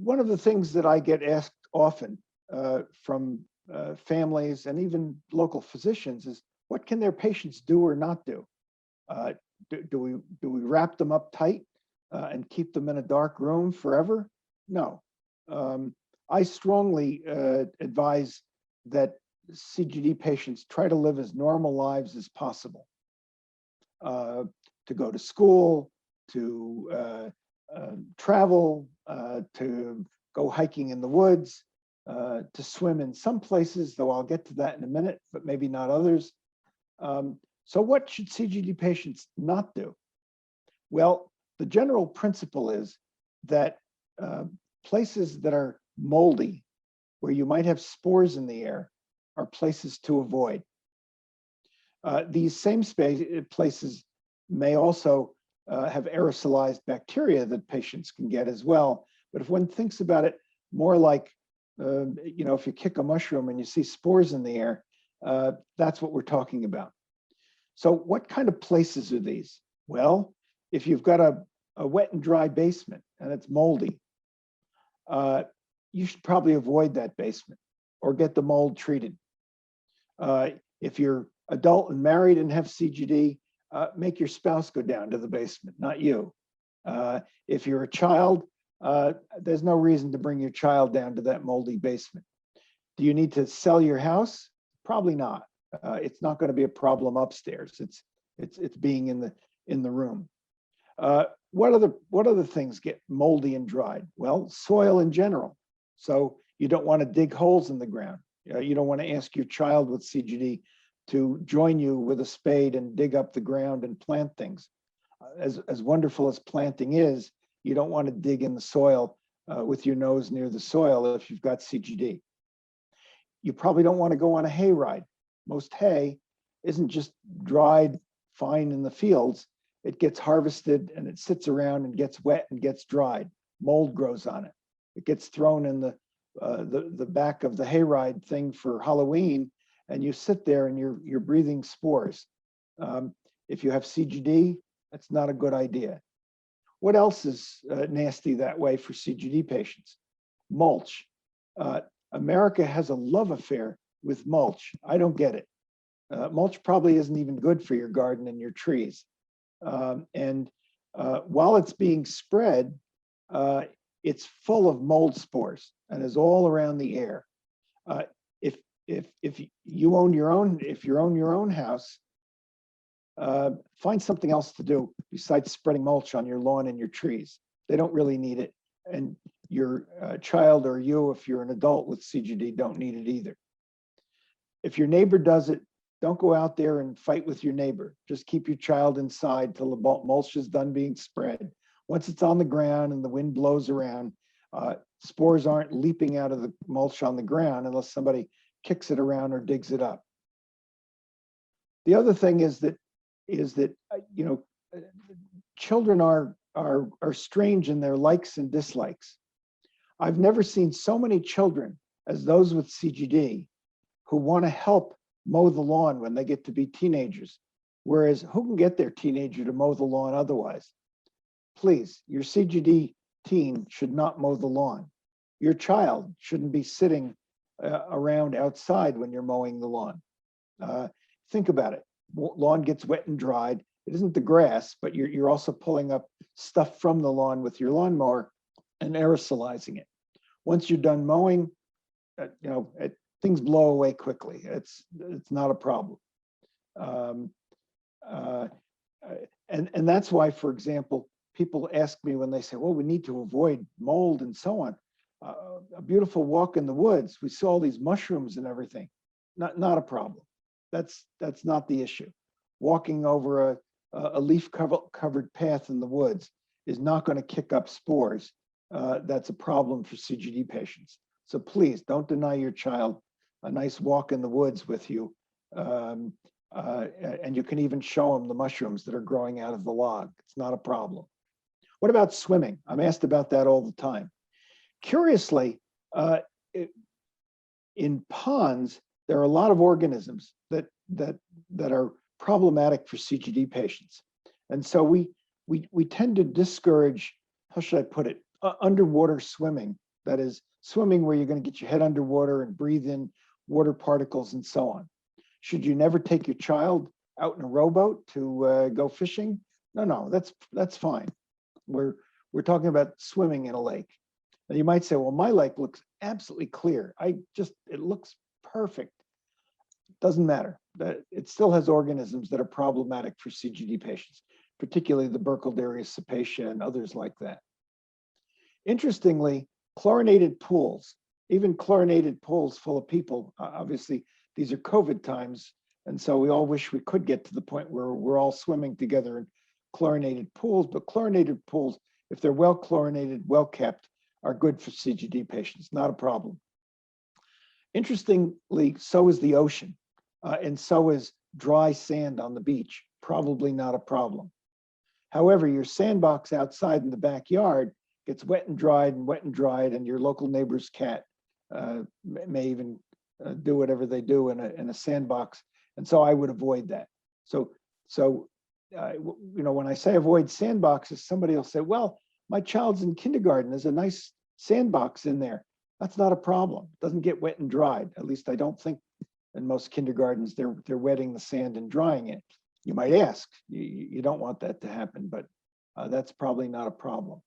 One of the things that I get asked often from families and even local physicians is, what can their patients do or not do? Uh, do we wrap them up tight and keep them in a dark room forever? No. I strongly advise that CGD patients try to live as normal lives as possible, to go to school, to travel, to go hiking in the woods, to swim in some places, though I'll get to that in a minute, but maybe not others. So what should CGD patients not do? Well, the general principle is that places that are moldy, where you might have spores in the air, are places to avoid. These same places may also have aerosolized bacteria that patients can get as well. But if one thinks about it more like, if you kick a mushroom and you see spores in the air, that's what we're talking about. So what kind of places are these? Well, if you've got a wet and dry basement and it's moldy, you should probably avoid that basement or get the mold treated. If you're adult and married and have CGD, make your spouse go down to the basement, not you. If you're a child, there's no reason to bring your child down to that moldy basement. Do you need to sell your house? Probably not. It's not going to be a problem upstairs. It's being in the room. What other things get moldy and dried? Well, soil in general. So you don't want to dig holes in the ground. You don't want to ask your child with CGD to join you with a spade and dig up the ground and plant things. As wonderful as planting is, you don't want to dig in the soil with your nose near the soil if you've got CGD. You probably don't want to go on a hay ride. Most hay isn't just dried fine in the fields. It gets harvested and it sits around and gets wet and gets dried. Mold grows on it. It gets thrown in the back of the hayride thing for Halloween, and you sit there and you're breathing spores. If you have CGD, that's not a good idea. What else is nasty that way for CGD patients? Mulch. America has a love affair with mulch. I don't get it. Mulch probably isn't even good for your garden and your trees. While it's being spread, it's full of mold spores and is all around the air. If you own your own house, find something else to do besides spreading mulch on your lawn and your trees. They don't really need it, and your child or you, if you're an adult with CGD, don't need it either. If your neighbor does it, don't go out there and fight with your neighbor. Just keep your child inside till the mulch is done being spread. Once it's on the ground and the wind blows around, spores aren't leaping out of the mulch on the ground unless somebody kicks it around or digs it up. The other thing is that children are strange in their likes and dislikes. I've never seen so many children as those with CGD who want to help mow the lawn when they get to be teenagers, whereas who can get their teenager to mow the lawn otherwise? Please, your CGD teen should not mow the lawn. Your child shouldn't be sitting around outside when you're mowing the lawn. Think about it. Lawn gets wet and dried. It isn't the grass, but you're also pulling up stuff from the lawn with your lawnmower and aerosolizing it. Once you're done mowing, things blow away quickly. It's not a problem. And that's why, for example, people ask me when they say, well, we need to avoid mold and so on. A beautiful walk in the woods, we saw all these mushrooms and everything. Not a problem. That's not the issue. Walking over a leaf covered path in the woods is not going to kick up spores. That's a problem for CGD patients. So please don't deny your child a nice walk in the woods with you. And you can even show them the mushrooms that are growing out of the log. It's not a problem. What about swimming? I'm asked about that all the time. Curiously, in ponds, there are a lot of organisms that are problematic for CGD patients. And so we tend to discourage, how should I put it, underwater swimming that is swimming where you're going to get your head underwater and breathe in water particles and so on. Should you never take your child out in a rowboat to go fishing? No, that's fine. We're talking about swimming in a lake. And you might say, well, my lake looks absolutely clear. It looks perfect. Doesn't matter. It still has organisms that are problematic for CGD patients, particularly the Burkholderia cepacia and others like that. Interestingly, chlorinated pools, even chlorinated pools full of people, obviously these are COVID times, and so we all wish we could get to the point where we're all swimming together in chlorinated pools, but chlorinated pools, if they're well chlorinated, well kept, are good for CGD patients, not a problem. Interestingly, so is the ocean, and so is dry sand on the beach, probably not a problem. However, your sandbox outside in the backyard gets wet and dried, and your local neighbor's cat may even do whatever they do in a sandbox, and so I would avoid that. When I say avoid sandboxes, somebody will say, well, my child's in kindergarten, there's a nice sandbox in there. That's not a problem. It doesn't get wet and dried. At least I don't think in most kindergartens they're wetting the sand and drying it. You might ask, you don't want that to happen, but that's probably not a problem.